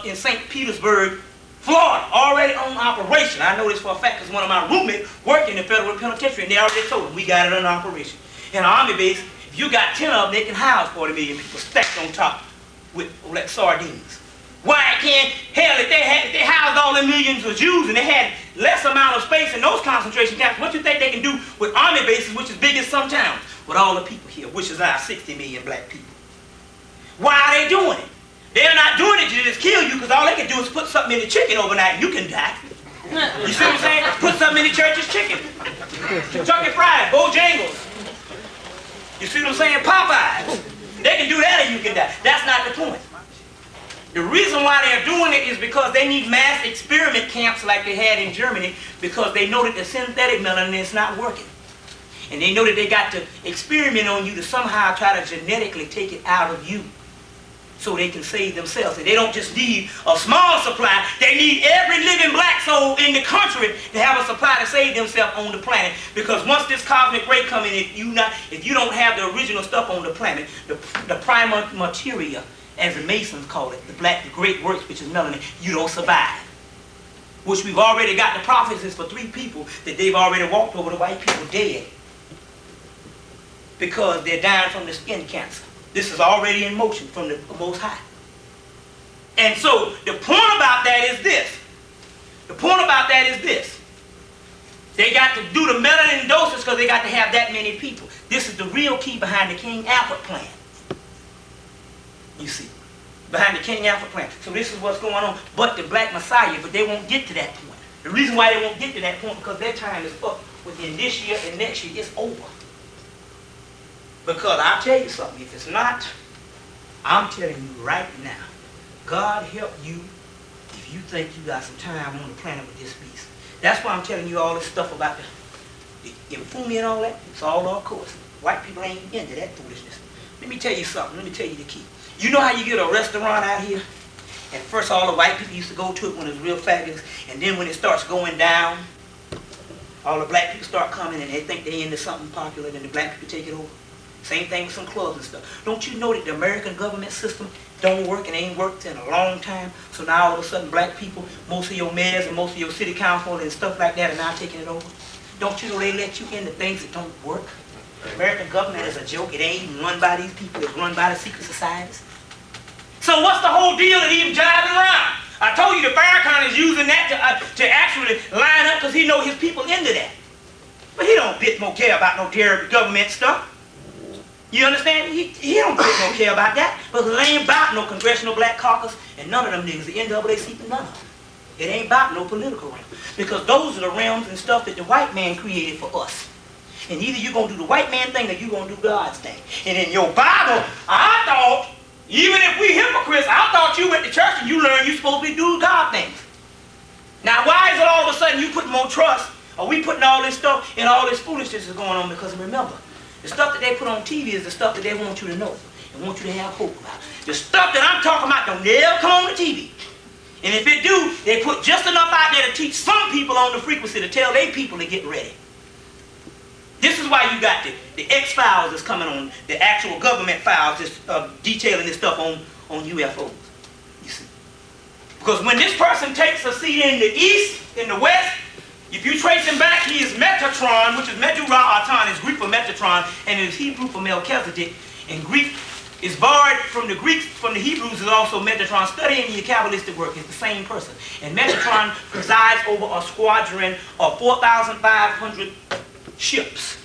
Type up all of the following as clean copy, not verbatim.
in St. Petersburg, Florida, already on operation. I know this for a fact because one of my roommates worked in the federal penitentiary and they already told them we got it under operation. In an army base, if you got 10 of them, they can house 40 million people stacked on top with like sardines. Why can't, hell, if they housed all the millions of Jews and they had less amount of space in those concentration camps, what you think they can do with army bases, which is big as some towns, with all the people here, which is our 60 million black people? Why are they doing it? They're not doing it to just kill you because all they can do is put something in the chicken overnight and you can die. You see what I'm saying? Put something in the church's chicken. Kentucky Fried, Bojangles. You see what I'm saying? Popeyes. They can do that and you can die. That's not the point. The reason why they're doing it is because they need mass experiment camps like they had in Germany because they know that the synthetic melanin is not working. And they know that they got to experiment on you to somehow try to genetically take it out of you so they can save themselves. And they don't just need a small supply, they need every living black soul in the country to have a supply to save themselves on the planet. Because once this cosmic ray comes in, if you don't have the original stuff on the planet, the primal materia, as the Masons call it, the great works, which is melanin, you don't survive. Which we've already got the prophecies for 3 people that they've already walked over the white people dead. Because they're dying from the skin cancer. This is already in motion from the Most High. And so the point about that is this. The point about that is this. They got to do the melanin doses because they got to have that many people. This is the real key behind the King Alfred plan. You see, behind the King Alfred plan. So this is what's going on. But the Black Messiah, but they won't get to that point. The reason why they won't get to that point because their time is up within this year and next year. It's over. Because I'll tell you something, if it's not, I'm telling you right now, God help you if you think you got some time on the planet with this beast. That's why I'm telling you all this stuff about the infumi and all that. It's all off course. White people ain't into that foolishness. Let me tell you something. Let me tell you the key. You know how you get a restaurant out here? And first all the white people used to go to it when it was real fabulous. And then when it starts going down, all the black people start coming and they think they're into something popular and the black people take it over. Same thing with some clubs and stuff. Don't you know that the American government system don't work and ain't worked in a long time? So now all of a sudden black people, most of your mayors and most of your city council and stuff like that are now taking it over? Don't you know they let you into things that don't work? The American government is a joke. It ain't even run by these people. It's run by the secret societies. So what's the whole deal that even jiving around? I told you the Farrakhan is using that to actually line up because he know his people into that. But he don't bit more care about no government stuff. You understand? He don't care about that because it ain't about no Congressional Black Caucus and none of them niggas, the NAACP, none of them. It ain't about no political realm because those are the realms and stuff that the white man created for us. And either you're going to do the white man thing or you're going to do God's thing. And in your Bible, I thought, even if we hypocrites, I thought you went to church and you learned you're supposed to be doing God things. Now why is it all of a sudden you put more trust or we putting all this stuff and all this foolishness is going on? Because remember, the stuff that they put on TV is the stuff that they want you to know and want you to have hope about. The stuff that I'm talking about don't never come on the TV. And if it do, they put just enough out there to teach some people on the frequency to tell their people to get ready. This is why you got the X-Files that's coming on, the actual government files that's detailing this stuff on UFOs. You see? Because when this person takes a seat in the East, in the West, if you trace him back, he is Metatron, which is Medu-Ra-Atan, is Greek for Metatron, and is Hebrew for Melchizedek. And Greek is borrowed from the Greeks, from the Hebrews is also Metatron. Studying your Kabbalistic work is the same person. And Metatron presides over a squadron of 4,500 ships.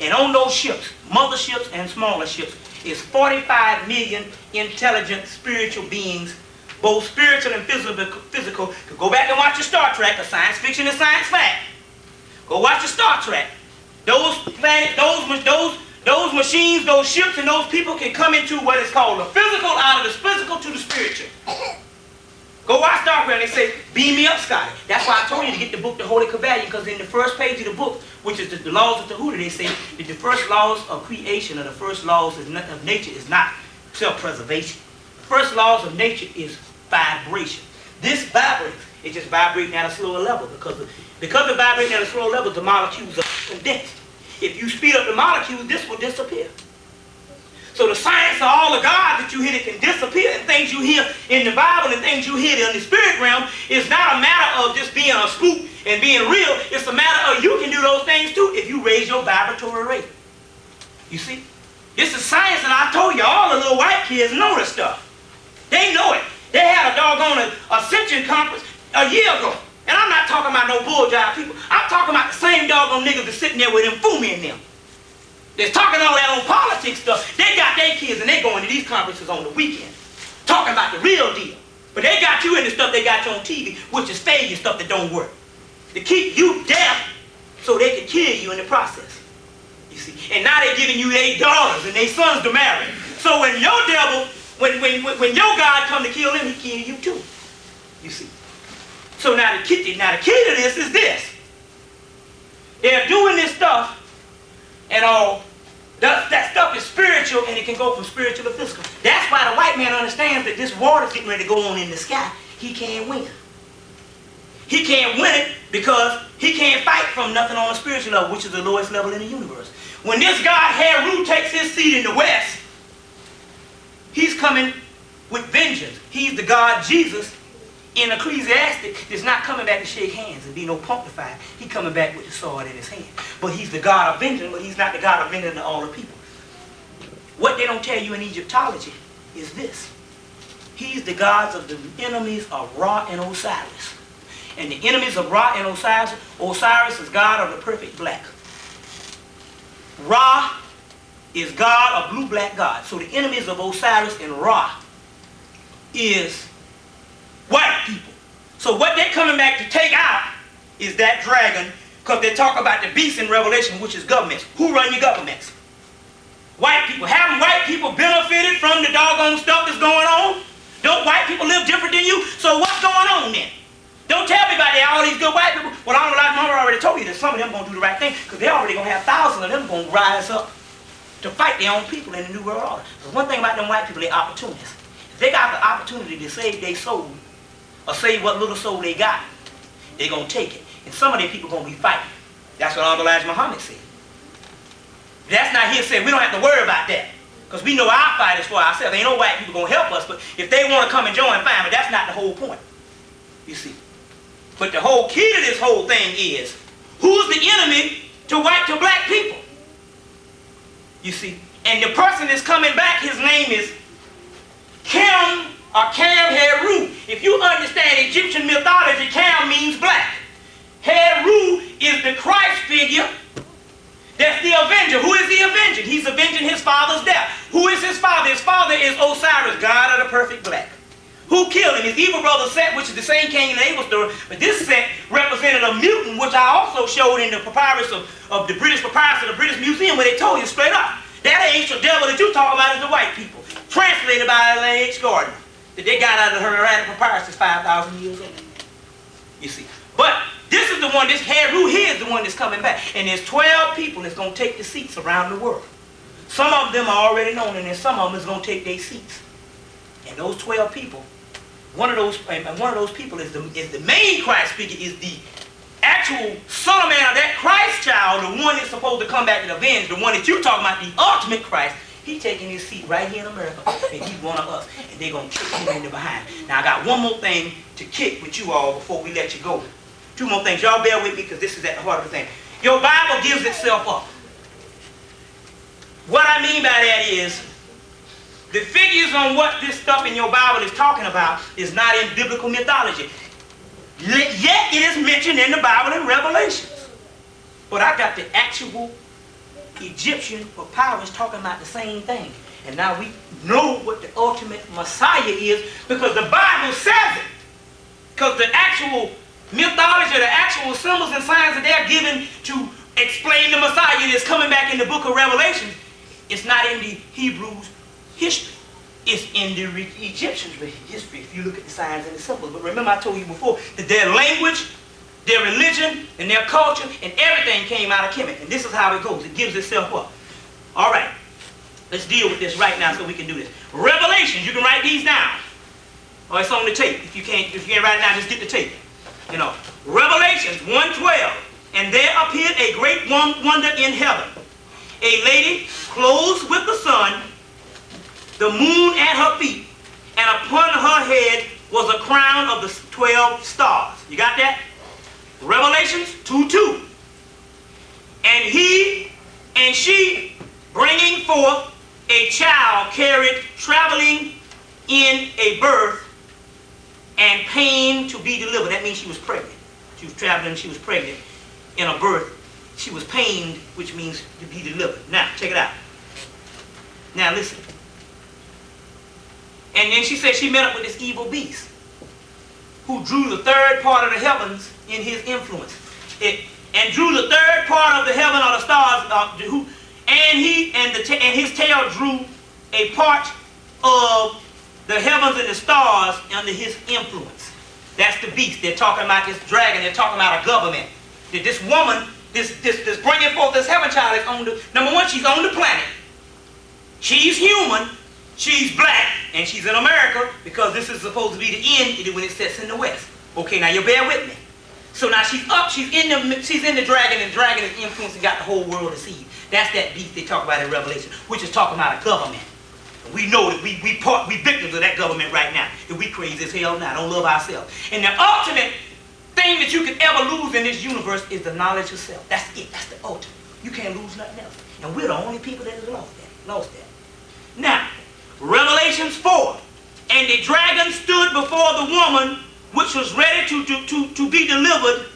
And on those ships, mother ships and smaller ships, is 45 million intelligent spiritual beings, both spiritual and physical. Go back and watch your Star Trek, because science fiction is science fact. Go watch your Star Trek. Those planets, those machines, those ships, and those people can come into what is called the physical, out of the physical to the spiritual. Go watch Star Trek and they say, beam me up, Scotty. That's why I told you to get the book, The Holy Kabbalion, because in the first page of the book, which is the laws of Tahuta, they say that the first laws of creation or the first laws of nature is not self-preservation. The first laws of nature is vibration. This vibrates. It just vibrating at a slower level because of vibrating at a slower level, the molecules are condensed. If you speed up the molecules, this will disappear. So the science of all the gods that you hear that can disappear and things you hear in the Bible and things you hear in the spirit realm is not a matter of just being a spook and being real. It's a matter of you can do those things too if you raise your vibratory rate. You see? This is science, and I told you, all the little white kids know this stuff. They know it. They had a doggone ascension conference a year ago. And I'm not talking about no bull jive people. I'm talking about the same doggone niggas that's sitting there with them Fumi and them. They're talking all that on politics stuff. They got their kids and they going to these conferences on the weekend. Talking about the real deal. But they got you in the stuff they got you on TV, which is failure stuff that don't work. To keep you deaf so they can kill you in the process. You see. And now they're giving you their daughters and their sons to marry. So when your devil, when your God come to kill them, he kill you too. You see. So now the key to this is this. They're doing this stuff and all. That stuff is spiritual, and it can go from spiritual to physical. That's why the white man understands that this water's getting ready to go on in the sky. He can't win. He can't win it because he can't fight from nothing on a spiritual level, which is the lowest level in the universe. When this God Heru takes his seat in the west, he's coming with vengeance. He's the God Jesus in Ecclesiastic is not coming back to shake hands and be no punctified. He's coming back with the sword in his hand. But he's the God of vengeance, but he's not the God of vengeance to all the people. What they don't tell you in Egyptology is this. He's the gods of the enemies of Ra and Osiris. And the enemies of Ra and Osiris is God of the perfect black. Ra is God of blue-black God. So the enemies of Osiris and Ra is white people. So what they're coming back to take out is that dragon, because they talk about the beast in Revelation, which is governments. Who run your governments? White people. Haven't white people benefited from the doggone stuff that's going on? Don't white people live different than you? So what's going on then? Don't tell me about that, all these good white people. Well, I don't like Mama already told you that some of them going to do the right thing, because they're already going to have thousands of them going to rise up to fight their own people in the New World Order. Because one thing about them white people, they're opportunists. If they got the opportunity to save their soul, or save what little soul they got, they're going to take it. And some of their people going to be fighting. That's what Elijah Muhammad said. That's not his saying. We don't have to worry about that. Because we know our fight is for ourselves. Ain't no white people going to help us. But if they want to come and join, fine. But that's not the whole point. You see. But the whole key to this whole thing is, who's the enemy to white to black people? You see. And the person that's coming back, his name is Cam Heru. If you understand Egyptian mythology, Cam means black. Heru is the Christ figure. That's the avenger. Who is the avenger? He's avenging his father's death. Who is his father? His father is Osiris, God of the perfect black. Who killed him? His evil brother Set, which is the same Cain and Abel story. But this Set represented a mutant, which I also showed in the papyrus of the British papyrus of the British Museum, where they told you straight up. That ancient devil that you talk about is the white people. Translated by L.H. Gardner. That they got out of the Herodic papyrus is 5,000 years old. You see. But this is the one, this Heru here is the one that's coming back. And there's 12 people that's going to take the seats around the world. Some of them are already known, and then some of them is going to take their seats. And those 12 people, one of those people is the main Christ figure, is the actual Son of Man of that Christ child, the one that's supposed to come back and avenge, the one that you're talking about, the ultimate Christ. He's taking his seat right here in America, and he's one of us, and they're going to kick him in the behind. Now, I got one more thing to kick with you all before we let you go. Two more things. Y'all bear with me, because this is at the heart of the thing. Your Bible gives itself up. What I mean by that is, the figures on what this stuff in your Bible is talking about is not in biblical mythology. Yet it is mentioned in the Bible in Revelations. But I got the actual Egyptian papyrus talking about the same thing. And now we know what the ultimate Messiah is because the Bible says it. Because the actual mythology, the actual symbols and signs that they're given to explain the Messiah that's coming back in the book of Revelation, it's not in the Hebrews' history. It's in the Egyptians' history if you look at the signs and the symbols. But remember I told you before that their language, their religion, and their culture, and everything came out of Hemmitt. And this is how it goes. It gives itself up. All right. Let's deal with this right now so we can do this. Revelations, you can write these down. Or it's on the tape. If you can't write it down, just get the tape. You know. Revelations 1:12. And there appeared a great wonder in heaven. A lady clothed with the sun, the moon at her feet, and upon her head was a crown of the 12 stars. You got that? Revelations 2:2. And he and she, bringing forth a child, carried, traveling in a birth, and pain to be delivered. That means she was pregnant. She was traveling, she was pregnant in a birth. She was pained, which means to be delivered. Now, check it out. Now, listen. And then she said she met up with this evil beast who drew the third part of the heavens in his influence. And drew the third part of the heaven or the stars, and his tail drew a part of the heavens and the stars under his influence. That's the beast. They're talking about this dragon. They're talking about a government. That this woman, this bringing forth this heaven child is on the, number one, she's on the planet. She's human. She's black. And she's in America because this is supposed to be the end when it sets in the West. Okay, now you bear with me. So now she's up, she's in the dragon, and the dragon is influencing, got the whole world deceived. That's that beast they talk about in Revelation, which is talking about a government. We know that we victims of that government right now. That we crazy as hell now, don't love ourselves. And the ultimate thing that you can ever lose in this universe is the knowledge of self. That's it, that's the ultimate. You can't lose nothing else. And we're the only people that have lost that. Now, Revelations 4. And the dragon stood before the woman which was ready to be delivered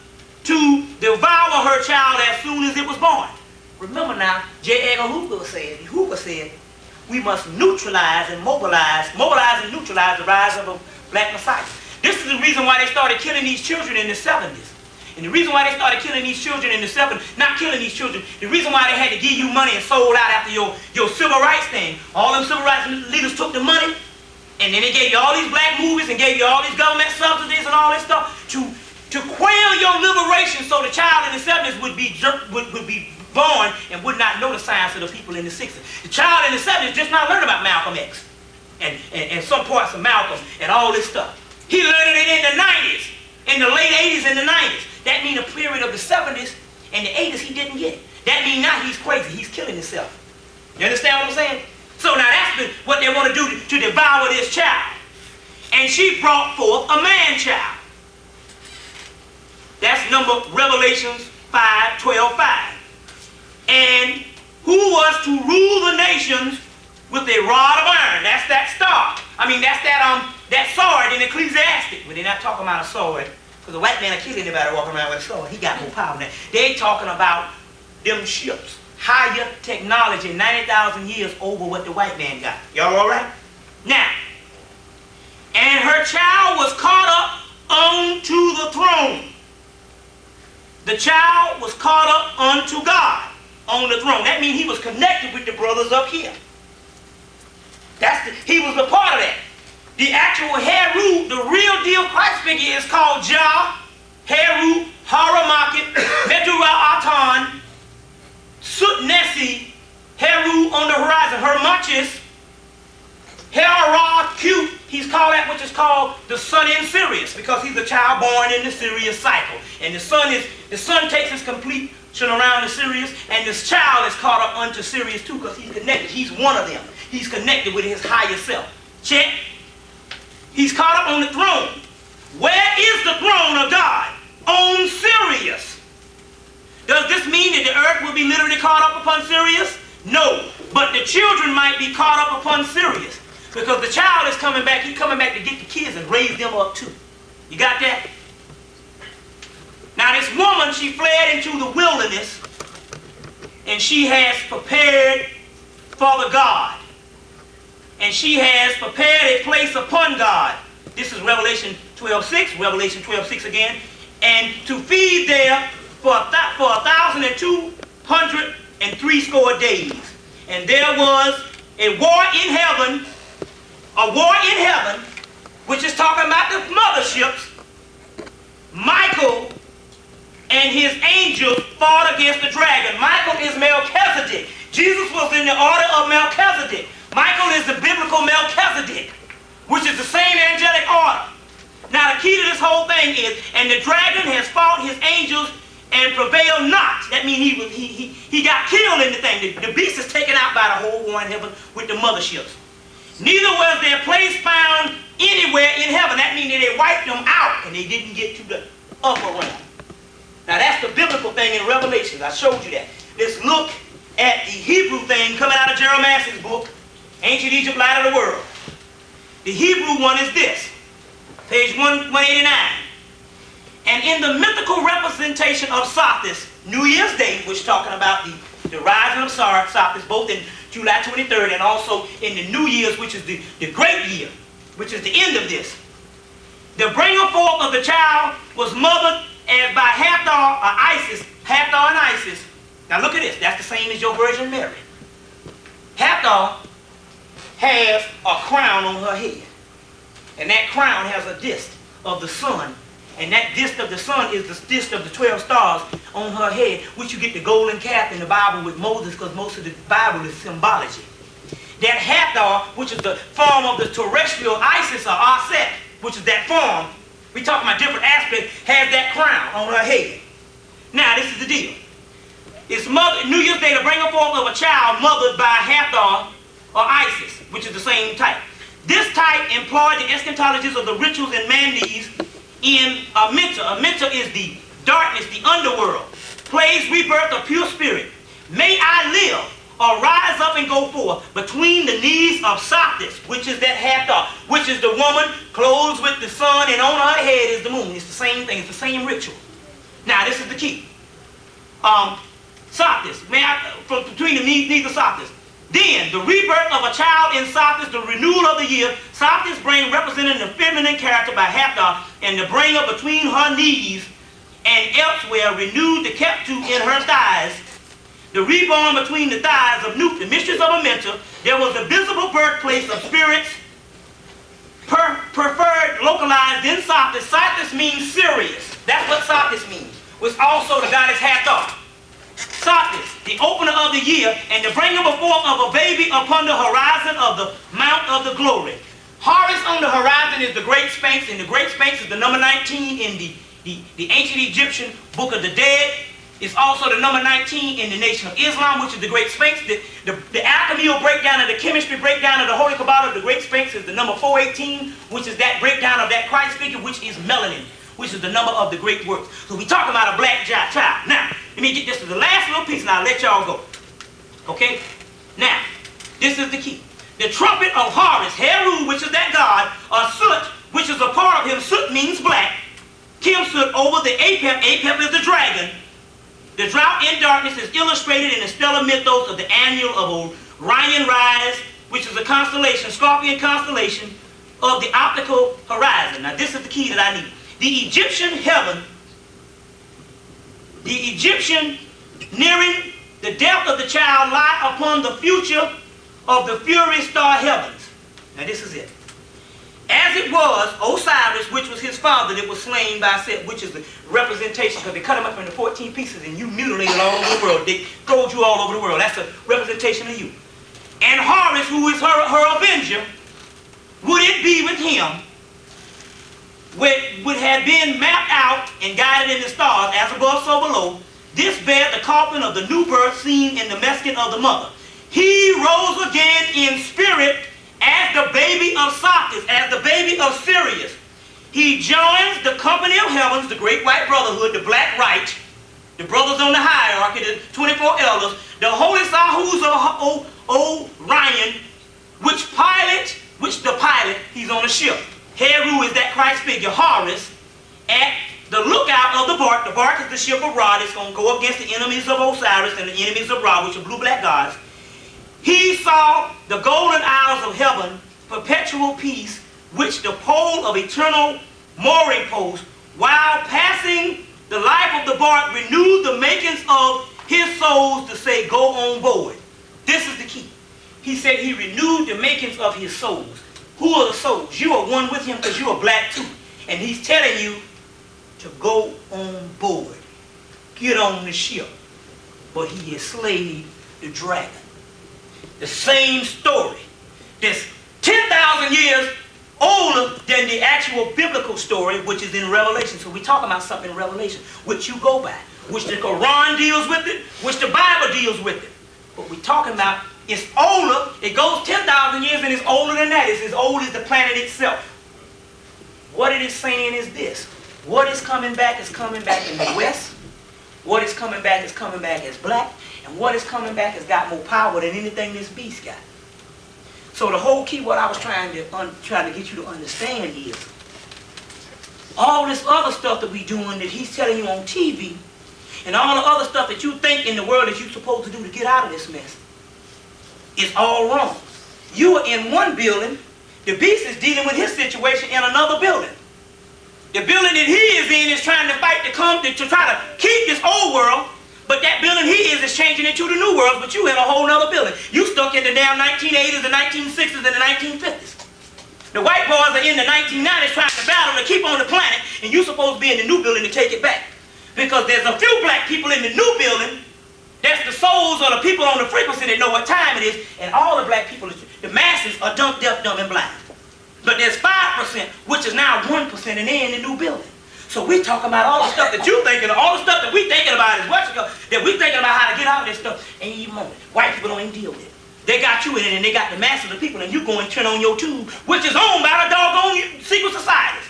to devour her child as soon as it was born. Remember now, J. Edgar Hoover said, we must neutralize and mobilize and neutralize the rise of a black Messiah. This is the reason why they started killing these children in the 70s. And the reason why they started killing these children in the 70s, not killing these children, the reason why they had to give you money and sold out after your civil rights thing, all them civil rights leaders took the money, and then they gave you all these black movies and gave you all these government subsidies and all this stuff to quail your liberation so the child in the 70s would be born and would not know the science of the people in the 60s. The child in the 70s just not learned about Malcolm X and some parts of Malcolm and all this stuff. He learned it in the 90s, in the late 80s and the 90s. That means a period of the 70s and the 80s he didn't get. That means now he's crazy. He's killing himself. You understand what I'm saying? So now that's what they want to do to devour this child. And she brought forth a man child. That's number Revelations 5:12-5. And who was to rule the nations with a rod of iron. That's that star. I mean, that's that sword in Ecclesiastic. But they're not talking about a sword, because the white man will kill anybody walking around with a sword. He got more power than that. They're talking about them ships. Higher technology, 90,000 years over what the white man got. Y'all all right? Now, and her child was caught up unto the throne. The child was caught up unto God on the throne. That means he was connected with the brothers up here. He was a part of that. The actual Heru, the real deal Christ figure is called Jah, Heru, Haramakit, Medura-Atan, Sut-Nesi, Heru on the horizon, Hermachis, Hera-Q, he's called that which is called the sun in Sirius, because he's a child born in the Sirius cycle. And the sun takes his completion around the Sirius, and this child is caught up unto Sirius too, because he's connected. He's one of them. He's connected with his higher self. Check. He's caught up on the throne. Where is the throne of God? On Sirius. Does this mean that the earth will be literally caught up upon Sirius? No. But the children might be caught up upon Sirius. Because the child is coming back. He's coming back to get the kids and raise them up too. You got that? Now this woman, she fled into the wilderness. And she has prepared for the God. And she has prepared a place upon God. This is Revelation 12:6, Revelation 12:6 again. And to feed there for 1,260 days. And there was a war in heaven, which is talking about the motherships. Michael and his angels fought against the dragon. Michael is Melchizedek. Jesus was in the order of Melchizedek. Michael is the biblical Melchizedek, which is the same angelic order. Now the key to this whole thing is, and the dragon has fought his angels and prevailed not. That means he got killed in the thing. The beast is taken out by the whole war in heaven with the motherships. Neither was their place found anywhere in heaven. That means that they wiped them out and they didn't get to the upper realm. Now that's the biblical thing in Revelation. I showed you that. Let's look at the Hebrew thing coming out of Jeremiah's book, Ancient Egypt, Light of the World. The Hebrew one is this, page 189. And in the mythical representation of Sothis, New Year's Day, which is talking about the rising of Sothis, both in July 23rd and also in the New Year's, which is the great year, which is the end of this. The bringer forth of the child was mothered as by Hathor or Isis, Hathor and Isis. Now look at this, that's the same as your Virgin Mary. Hathor has a crown on her head, and that crown has a disc of the sun, and that disc of the sun is the disc of the 12 stars on her head, which you get the golden calf in the Bible with Moses, because most of the Bible is symbology. That Hathor, which is the form of the terrestrial Isis or Aset, which is that form, we talking about different aspects, has that crown on her head. Now this is the deal. It's New Year's Day, the bringer forth of a child mothered by Hathor or Isis, which is the same type. This type employed the eschatologies of the rituals and mandates in Amenta. Amenta is the darkness, the underworld. Plays rebirth of pure spirit. May I live or rise up and go forth between the knees of Sothis, which is that Hathor, which is the woman clothed with the sun, and on her head is the moon. It's the same thing. It's the same ritual. Now this is the key. Sothis, from between the knees of Sothis. Then, the rebirth of a child in Sothis, the renewal of the year, Sothis brain representing the feminine character by Hathor, and the bringer between her knees and elsewhere renewed the Keptu in her thighs. The reborn between the thighs of Nut, the mistress of Amenta, there was a visible birthplace of spirits preferred, localized in Sothis. Sothis means Sirius. That's what Sothis means. Was also the goddess Hathor. Sothis, the opener of the year, and the bringer forth of a baby upon the horizon of the Mount of the Glory. Horus on the horizon is the Great Sphinx, and the Great Sphinx is the number 19 in the ancient Egyptian Book of the Dead. It's also the number 19 in the Nation of Islam, which is the Great Sphinx. The alchemical breakdown and the chemistry breakdown of the Holy Kabbalah of the Great Sphinx is the number 418, which is that breakdown of that Christ figure, which is melanin, which is the number of the great works. So we talk about a black child. Now, let me get this to the last little piece and I'll let y'all go. Okay? Now, this is the key. The trumpet of Horus, Heru, which is that god, or Sut, which is a part of him. Sut means black. Kimsut over the Apep. Apep is the dragon. The drought in darkness is illustrated in the stellar mythos of the annual of Orion Rise, which is a constellation, Scorpion constellation, of the optical horizon. Now, this is the key that I need. The Egyptian heaven, the Egyptian nearing the death of the child lie upon the future of the fury star heavens. Now this is it. As it was Osiris, which was his father that was slain by Set, which is the representation, because they cut him up into 14 pieces and you mutilated all over the world. They throwed you all over the world. That's a representation of you. And Horus, who is her avenger, would it be with him, would have been mapped out and guided in the stars, as above, so below. This bear the coffin of the new birth seen in the meskin of the mother. He rose again in spirit as the baby of Sothis, as the baby of Sirius. He joins the company of heavens, the great white brotherhood, the black right, the brothers on the hierarchy, the 24 elders, the holy Sahus of Orion, which the pilot, he's on a ship. Heru is that Christ figure. Horus at the lookout of the bark. The bark is the ship of Ra that's going to go against the enemies of Osiris and the enemies of Ra, which are blue-black gods. He saw the golden isles of heaven, perpetual peace, which the pole of eternal mooring post, while passing the life of the bark, renewed the makings of his souls to say, go on board. This is the key. He said he renewed the makings of his souls. Who are the souls? You are one with him because you are black too. And he's telling you to go on board. Get on the ship. But he enslaved the dragon. The same story. That's 10,000 years older than the actual biblical story, which is in Revelation. So we're talking about something in Revelation, which you go by, which the Quran deals with it, which the Bible deals with it. But we're talking about It's older. It goes 10,000 years and it's older than that. It's as old as the planet itself. What it is saying is this. What is coming back in the West. What is coming back as black. And what is coming back has got more power than anything this beast got. So the whole key, what I was trying to get you to understand is, all this other stuff that we doing that he's telling you on TV, and all the other stuff that you think in the world that you're supposed to do to get out of this mess, is all wrong. You are in one building, the beast is dealing with his situation in another building. The building that he is in is trying to fight to try to keep this old world, but that building he is changing into the new world, but you in a whole nother building. You stuck in the damn 1980s, the 1960s, and the 1950s. The white boys are in the 1990s trying to battle to keep on the planet, and you're supposed to be in the new building to take it back. Because there's a few black people in the new building, that's the souls or the people on the frequency that know what time it is, and all the black people, the masses are dumb, deaf, dumb, and blind. But there's 5%, which is now 1%, and they're in the new building. So we talking about all the stuff that you thinking of, all the stuff that we thinking about is that we thinking about how to get out of this stuff, ain't even on it. White people don't even deal with it. They got you in it, and they got the masses of people, and you go and turn on your tube, which is owned by the doggone secret societies.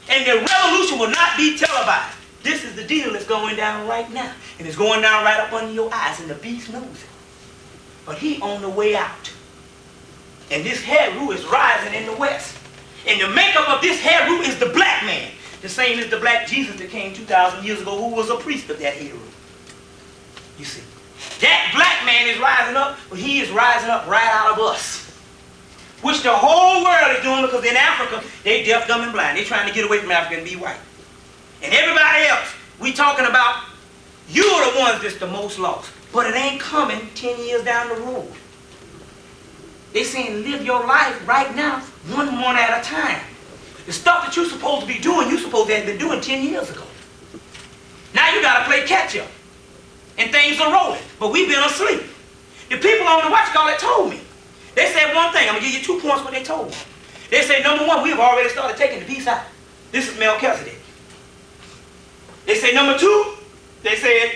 And the revolution will not be televised. This is the deal that's going down right now. And it's going down right up under your eyes, and the beast knows it. But he on the way out. And this Heru is rising in the West. And the makeup of this Heru is the black man. The same as the black Jesus that came 2,000 years ago, who was a priest of that Heru. You see. That black man is rising up, but he is rising up right out of us. Which the whole world is doing, because in Africa, they deaf, dumb, and blind. They're trying to get away from Africa and be white. And everybody else, we talking about, you're the ones that's the most lost. But it ain't coming 10 years down the road. They saying live your life right now, one at a time. The stuff that you're supposed to be doing, you're supposed to have been doing 10 years ago. Now you got to play catch up. And things are rolling. But we've been asleep. The people on the watchguard told me. They said one thing. I'm going to give you 2 points what they told me. They said, number one, we have already started taking the beast out. This is Melchizedek. They said, number 2, they said,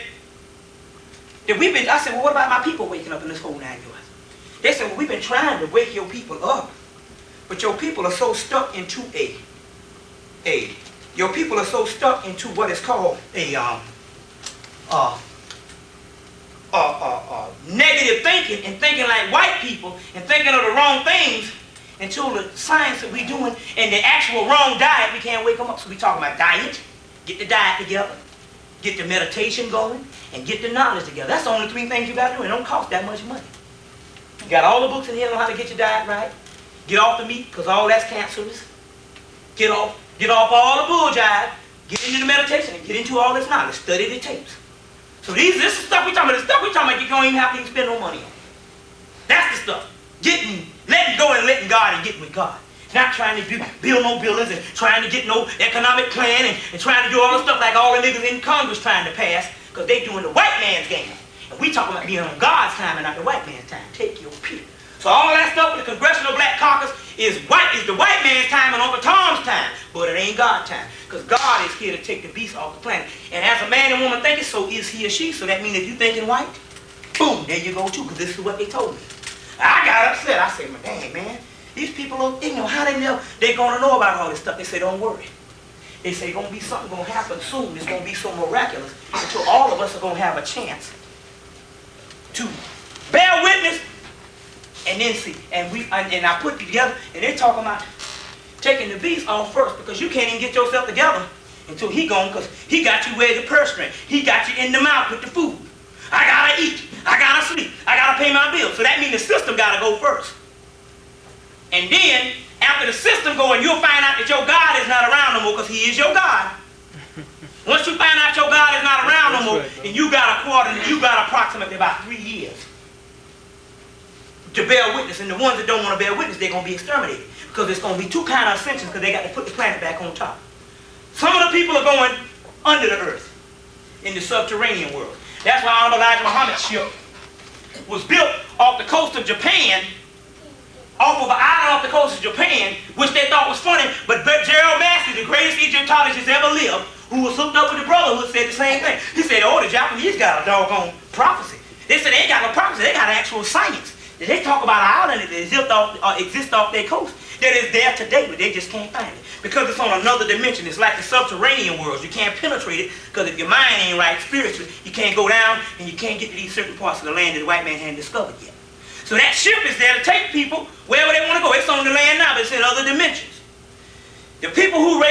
that we've been, I said, well, what about my people waking up in this whole 9 yards? They said, well, we've been trying to wake your people up. But your people are so stuck into your people are so stuck into what is called negative thinking, and thinking like white people, and thinking of the wrong things, until the science that we're doing and the actual wrong diet, we can't wake them up. So we talking about diet, get the diet together, get the meditation going, and get the knowledge together. That's the only 3 things you got to do. It don't cost that much money. You got all the books in here on how to get your diet right. Get off the meat, because all that's cancerous. Get off all the bull jive. Get into the meditation and get into all this knowledge. Study the tapes. So this is stuff we talking about. The stuff we talking about you don't even have to spend no money on. That's the stuff. Letting go and letting God and getting with God. Not trying to build no buildings and trying to get no economic plan and trying to do all the stuff like all the niggas in Congress trying to pass, because they doing the white man's game. And we talking about being on God's time and not the white man's time. Take your pick. So all that stuff with the Congressional Black Caucus is the white man's time and Uncle Tom's time. But it ain't God's time. Because God is here to take the beast off the planet. And as a man and woman thinking, so is he or she. So that means if you thinking white, boom, there you go too. Because this is what they told me. I got upset. I said, dang, man. These people are ignorant. How they know? They're going to know about all this stuff. They say, don't worry. They say, going to be something going to happen soon. It's going to be so miraculous. Until all of us are going to have a chance to bear witness. And then see, and I put it together, and they're talking about taking the beast off first, because you can't even get yourself together until he gone, because he got you where the purse string. He got you in the mouth with the food. I gotta eat. I gotta sleep. I gotta pay my bills. So that means the system gotta go first. And then, after the system going, you'll find out that your God is not around no more, because he is your God. Once you find out your God is not around no more, then you got approximately about 3 years to bear witness. And the ones that don't want to bear witness, they're going to be exterminated. Because it's going to be 2 kinds of ascensions, because they got to put the planet back on top. Some of the people are going under the earth in the subterranean world. That's why Honorable Elijah Muhammad's ship was built off the coast of Japan, off of an island off the coast of Japan, which they thought was funny. But Gerald Massey, the greatest Egyptologist ever lived, who was hooked up with the Brotherhood, said the same thing. He said, oh, the Japanese got a doggone prophecy. They said they ain't got no prophecy. They got actual science. They talk about an island that exists off their coast that is there today, but they just can't find it. Because it's on another dimension. It's like the subterranean worlds. You can't penetrate it because if your mind ain't right spiritually, you can't go down and you can't get to these certain parts of the land that the white man hadn't discovered yet. So that ship is there to take people wherever they want to go. It's on the land now, but it's in other dimensions. The people who raise